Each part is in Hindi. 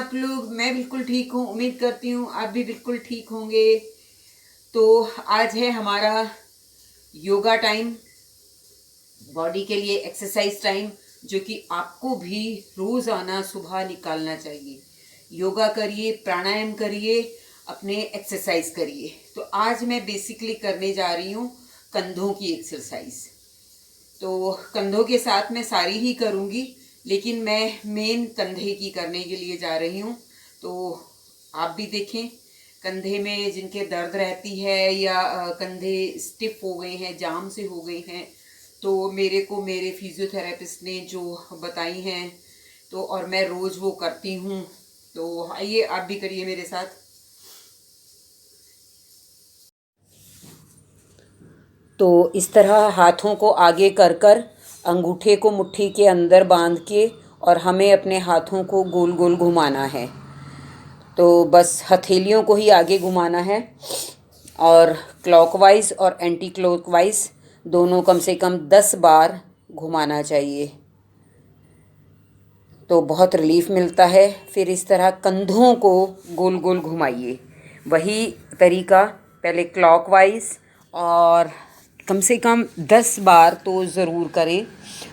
आप लोग? मैं बिल्कुल ठीक हूँ, उम्मीद करती हूँ आप भी बिल्कुल ठीक होंगे। तो आज है हमारा योगा टाइम, बॉडी के लिए एक्सरसाइज टाइम, जो कि आपको भी रोज़ाना सुबह निकालना चाहिए। योगा करिए, प्राणायाम करिए, अपने एक्सरसाइज करिए। तो आज मैं बेसिकली करने जा रही हूँ कंधों की एक्सरसाइज। तो कंधों के साथ मैं सारी ही करूँगी, लेकिन मैं मेन कंधे की करने के लिए जा रही हूँ। तो आप भी देखें, कंधे में जिनके दर्द रहती है या कंधे स्टिफ हो गए हैं, जाम से हो गए हैं, तो मेरे को मेरे फिजियोथेरेपिस्ट ने जो बताई हैं, तो और मैं रोज़ वो करती हूँ। तो आइए आप भी करिए मेरे साथ। तो इस तरह हाथों को आगे कर कर अंगूठे को मुट्ठी के अंदर बांध के और हमें अपने हाथों को गोल गोल घुमाना है। तो बस हथेलियों को ही आगे घुमाना है और क्लॉकवाइज और एंटी क्लॉकवाइज दोनों कम से कम 10 बार घुमाना चाहिए। तो बहुत रिलीफ मिलता है। फिर इस तरह कंधों को गोल गोल घुमाइए, वही तरीका पहले क्लॉकवाइज और कम से कम 10 बार तो ज़रूर करें।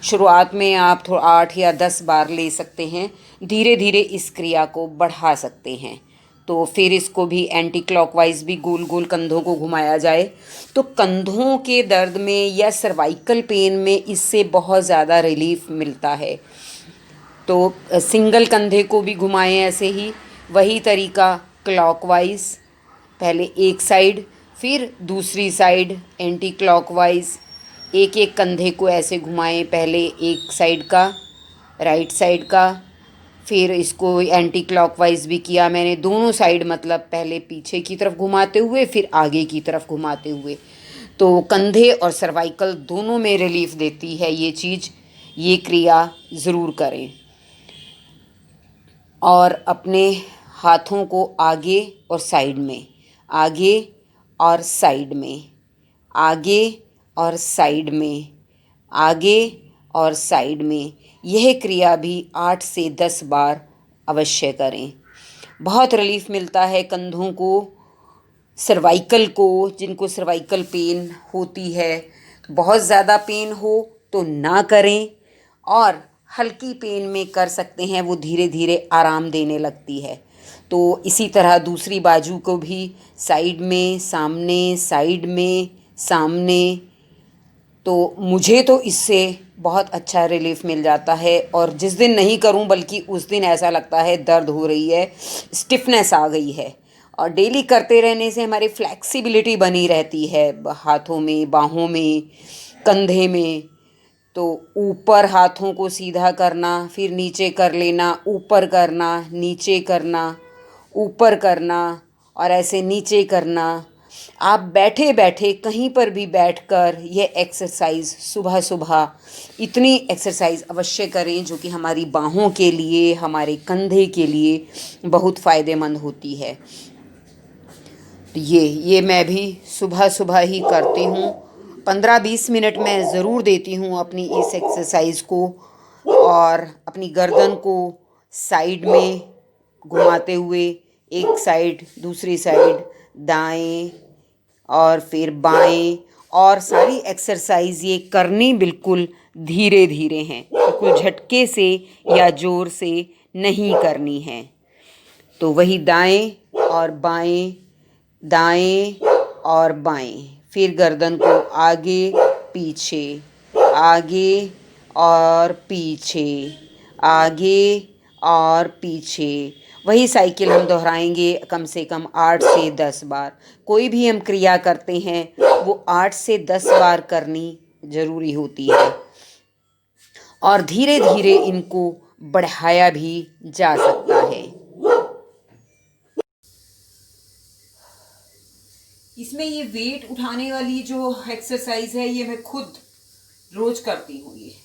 शुरुआत में आप थोड़ा 8 या 10 बार ले सकते हैं, धीरे धीरे इस क्रिया को बढ़ा सकते हैं। तो फिर इसको भी एंटी क्लॉकवाइज भी गोल गोल कंधों को घुमाया जाए। तो कंधों के दर्द में या सर्वाइकल पेन में इससे बहुत ज़्यादा रिलीफ मिलता है। तो सिंगल कंधे को भी घुमाएं ऐसे ही, वही तरीका क्लॉकवाइज, पहले एक साइड फिर दूसरी साइड एंटी क्लॉकवाइज। एक एक कंधे को ऐसे घुमाएं, पहले एक साइड का, राइट साइड का, फिर इसको एंटी क्लॉकवाइज भी किया मैंने दोनों साइड, मतलब पहले पीछे की तरफ घुमाते हुए फिर आगे की तरफ घुमाते हुए। तो कंधे और सर्वाइकल दोनों में रिलीफ देती है ये चीज़। ये क्रिया ज़रूर करें और अपने हाथों को आगे और साइड में, आगे और साइड में, आगे और साइड में, आगे और साइड में, यह क्रिया भी 8 से 10 बार अवश्य करें। बहुत रिलीफ मिलता है कंधों को, सर्वाइकल को। जिनको सर्वाइकल पेन होती है, बहुत ज़्यादा पेन हो तो ना करें, और हल्की पेन में कर सकते हैं, वो धीरे धीरे आराम देने लगती है। तो इसी तरह दूसरी बाजू को भी, साइड में, सामने, साइड में, सामने। तो मुझे तो इससे बहुत अच्छा रिलीफ मिल जाता है, और जिस दिन नहीं करूं बल्कि उस दिन ऐसा लगता है दर्द हो रही है, स्टिफनेस आ गई है। और डेली करते रहने से हमारी फ्लेक्सिबिलिटी बनी रहती है, हाथों में, बाहों में, कंधे में। तो ऊपर हाथों को सीधा करना, फिर नीचे कर लेना, ऊपर करना, नीचे करना, ऊपर करना, और ऐसे नीचे करना। आप बैठे बैठे कहीं पर भी बैठकर यह एक्सरसाइज सुबह सुबह इतनी एक्सरसाइज अवश्य करें, जो कि हमारी बाहों के लिए, हमारे कंधे के लिए बहुत फ़ायदेमंद होती है। तो ये मैं भी सुबह सुबह ही करती हूँ। 15-20 मिनट मैं ज़रूर देती हूँ अपनी इस एक्सरसाइज को, और अपनी गर्दन को साइड में घुमाते हुए, एक साइड, दूसरी साइड, दाएं और फिर बाएं। और सारी एक्सरसाइज ये करनी बिल्कुल धीरे धीरे हैं, बिल्कुल झटके से या ज़ोर से नहीं करनी है। तो वही दाएं और बाएं, दाएं और बाएं, फिर गर्दन को आगे पीछे, आगे और पीछे, आगे और पीछे। वही साइकिल हम दोहराएंगे कम से कम 8 से 10 बार। कोई भी हम क्रिया करते हैं वो 8 से 10 बार करनी ज़रूरी होती है, और धीरे धीरे इनको बढ़ाया भी जा सकता है। इसमें ये वेट उठाने वाली जो एक्सरसाइज है, ये मैं खुद रोज करती हूँ। ये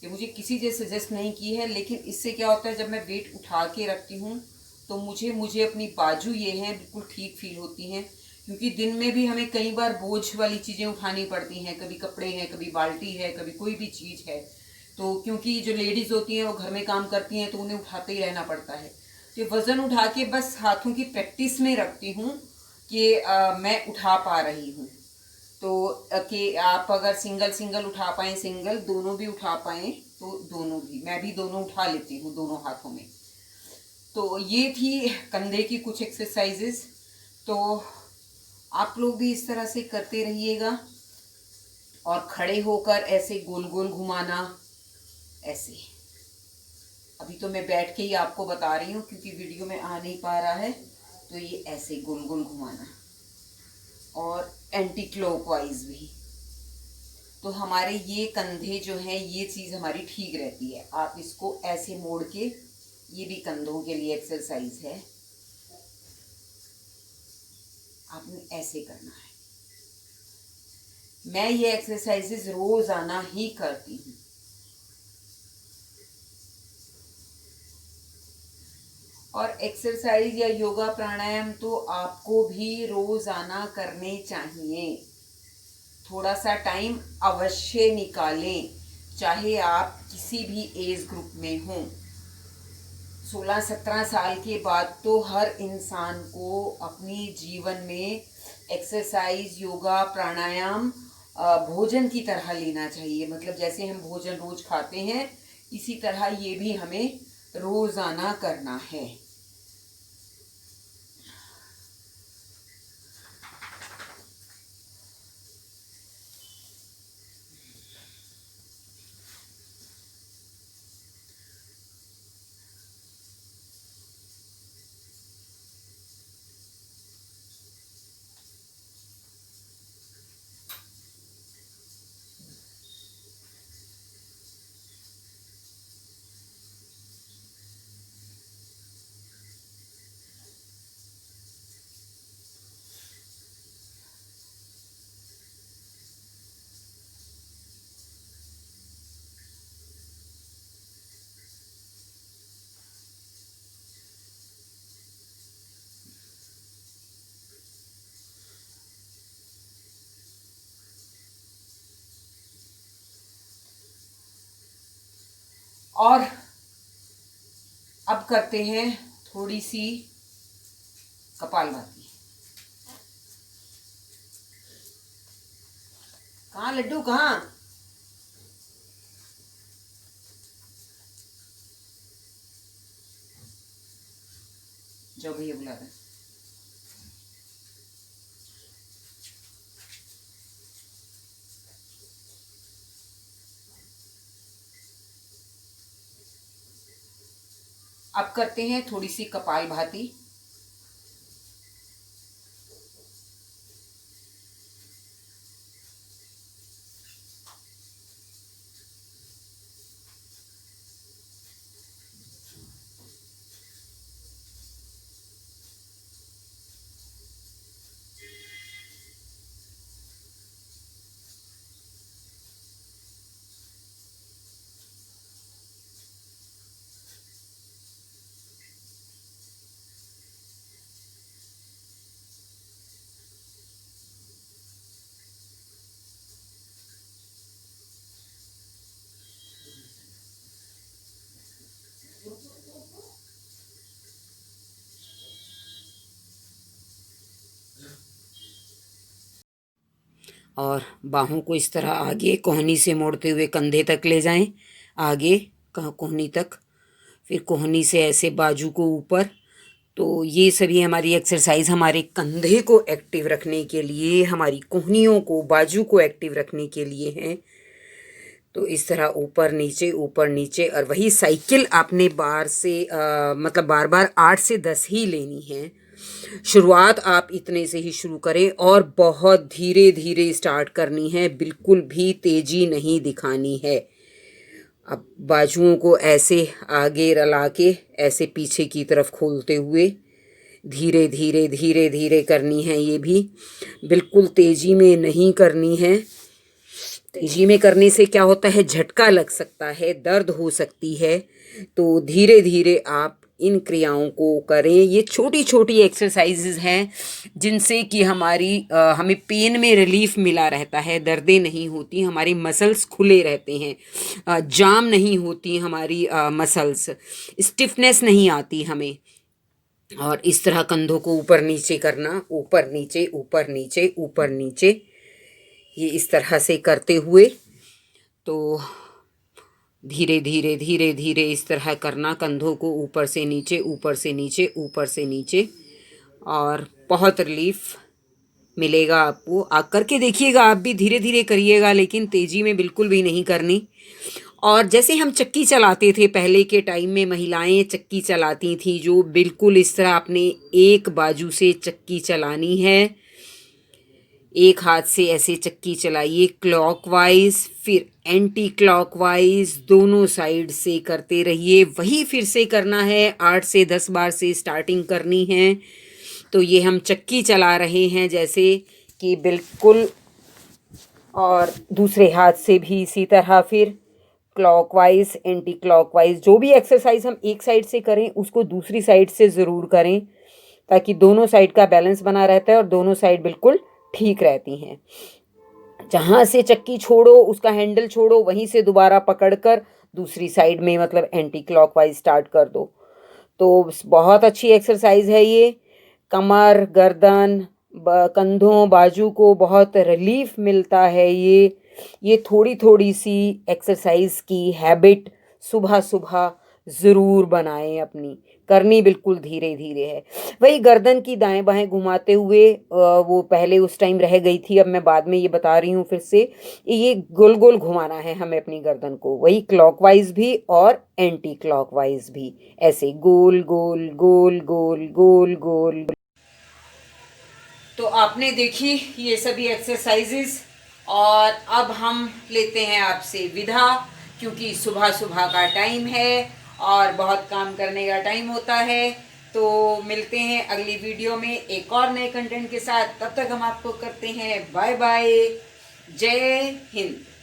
मुझे किसी ने सजेस्ट नहीं की है, लेकिन इससे क्या होता है, जब मैं वेट उठा के रखती हूँ तो मुझे अपनी बाजू ये हैं बिल्कुल ठीक फील होती हैं। क्योंकि दिन में भी हमें कई बार बोझ वाली चीज़ें उठानी पड़ती हैं, कभी कपड़े हैं, कभी बाल्टी है, कभी कोई भी चीज़ है। तो क्योंकि जो लेडीज़ होती हैं वो घर में काम करती हैं, तो उन्हें उठाते ही रहना पड़ता है। तो वज़न उठा के बस हाथों की प्रैक्टिस में रखती हूँ कि मैं उठा पा रही हूँ। तो कि आप अगर सिंगल सिंगल उठा पाएँ, सिंगल, दोनों भी उठा पाएँ तो दोनों भी, मैं भी दोनों उठा लेती हूँ दोनों हाथों में। तो ये थी कंधे की कुछ एक्सरसाइजेस। तो आप लोग भी इस तरह से करते रहिएगा। और खड़े होकर ऐसे गोल गोल घुमाना, ऐसे। अभी तो मैं बैठ के ही आपको बता रही हूँ क्योंकि वीडियो में आ नहीं पा रहा है। तो ये ऐसे गोल गोल घुमाना और एंटी क्लॉकवाइज भी। तो हमारे ये कंधे जो हैं, ये चीज़ हमारी ठीक रहती है। आप इसको ऐसे मोड़ के, ये भी कंधों के लिए एक्सरसाइज है, आपने ऐसे करना है। मैं ये एक्सरसाइजेस रोजाना ही करती हूँ। और एक्सरसाइज या योगा प्राणायाम तो आपको भी रोजाना करने चाहिए। थोड़ा सा टाइम अवश्य निकालें, चाहे आप किसी भी एज ग्रुप में हों। 16-17 साल के बाद तो हर इंसान को अपनी जीवन में एक्सरसाइज, योगा, प्राणायाम भोजन की तरह लेना चाहिए। मतलब जैसे हम भोजन रोज खाते हैं, इसी तरह ये भी हमें रोजाना करना है। और अब करते हैं थोड़ी सी कपालभाति। कहाँ लड्डू, कहाँ? जो भैया बुला रहे। अब करते हैं थोड़ी सी कपालभाति। और बाहों को इस तरह आगे कोहनी से मोड़ते हुए कंधे तक ले जाएं, आगे कोहनी तक, फिर कोहनी से ऐसे बाजू को ऊपर। तो ये सभी हमारी एक्सरसाइज हमारे कंधे को एक्टिव रखने के लिए, हमारी कोहनियों को, बाजू को एक्टिव रखने के लिए हैं। तो इस तरह ऊपर नीचे और वही साइकिल आपने बार से मतलब बार बार 8 से 10 ही लेनी है। शुरुआत आप इतने से ही शुरू करें और बहुत धीरे धीरे स्टार्ट करनी है, बिल्कुल भी तेजी नहीं दिखानी है। अब बाजुओं को ऐसे आगे रला के ऐसे पीछे की तरफ खोलते हुए धीरे धीरे धीरे धीरे करनी है। ये भी बिल्कुल तेजी में नहीं करनी है। तेजी में करने से क्या होता है, झटका लग सकता है, दर्द हो सकती है। तो धीरे धीरे आप इन क्रियाओं को करें। ये छोटी छोटी एक्सरसाइजेज हैं जिनसे कि हमें पेन में रिलीफ मिला रहता है, दर्दें नहीं होती, हमारे मसल्स खुले रहते हैं, जाम नहीं होती हमारी मसल्स, स्टिफनेस नहीं आती हमें। और इस तरह कंधों को ऊपर नीचे करना, ऊपर नीचे ऊपर नीचे ऊपर नीचे, ये इस तरह से करते हुए तो धीरे धीरे धीरे धीरे इस तरह करना, कंधों को ऊपर से नीचे ऊपर से नीचे ऊपर से नीचे, और बहुत रिलीफ मिलेगा आपको। आप करके देखिएगा, आप भी धीरे धीरे करिएगा, लेकिन तेज़ी में बिल्कुल भी नहीं करनी। और जैसे हम चक्की चलाते थे पहले के टाइम में, महिलाएं चक्की चलाती थी जो, बिल्कुल इस तरह आपने एक बाजू से चक्की चलानी है, एक हाथ से ऐसे चक्की चलाइए क्लॉकवाइज, फिर एंटी क्लॉकवाइज, दोनों साइड से करते रहिए। वही फिर से करना है, 8 से 10 बार से स्टार्टिंग करनी है। तो ये हम चक्की चला रहे हैं जैसे कि बिल्कुल, और दूसरे हाथ से भी इसी तरह फिर क्लॉकवाइज एंटी क्लॉकवाइज। जो भी एक्सरसाइज हम एक साइड से करें उसको दूसरी साइड से ज़रूर करें, ताकि दोनों साइड का बैलेंस बना रहता है और दोनों साइड बिल्कुल ठीक रहती हैं। जहाँ से चक्की छोड़ो, उसका हैंडल छोड़ो, वहीं से दोबारा पकड़कर दूसरी साइड में मतलब एंटी क्लॉकवाइज स्टार्ट कर दो। तो बहुत अच्छी एक्सरसाइज है ये। कमर, गर्दन, कंधों, बाजू को बहुत रिलीफ मिलता है ये थोड़ी थोड़ी सी एक्सरसाइज की हैबिट सुबह सुबह ज़रूर बनाएं अपनी। करनी बिल्कुल धीरे धीरे है। वही गर्दन की दाएं बाएं घुमाते हुए, वो पहले उस टाइम रह गई थी, अब मैं बाद में ये बता रही हूँ फिर से। ये गोल गोल घुमाना है हमें अपनी गर्दन को, वही क्लॉकवाइज भी और एंटी क्लॉकवाइज भी, ऐसे गोल गोल गोल गोल गोल गोल। तो आपने देखी ये सभी एक्सरसाइजेस, और अब हम लेते हैं आपसे विदा, क्योंकि सुबह सुबह का टाइम है और बहुत काम करने का टाइम होता है। तो मिलते हैं अगली वीडियो में एक और नए कंटेंट के साथ। तब तक हम आपको करते हैं बाय बाय। जय हिंद।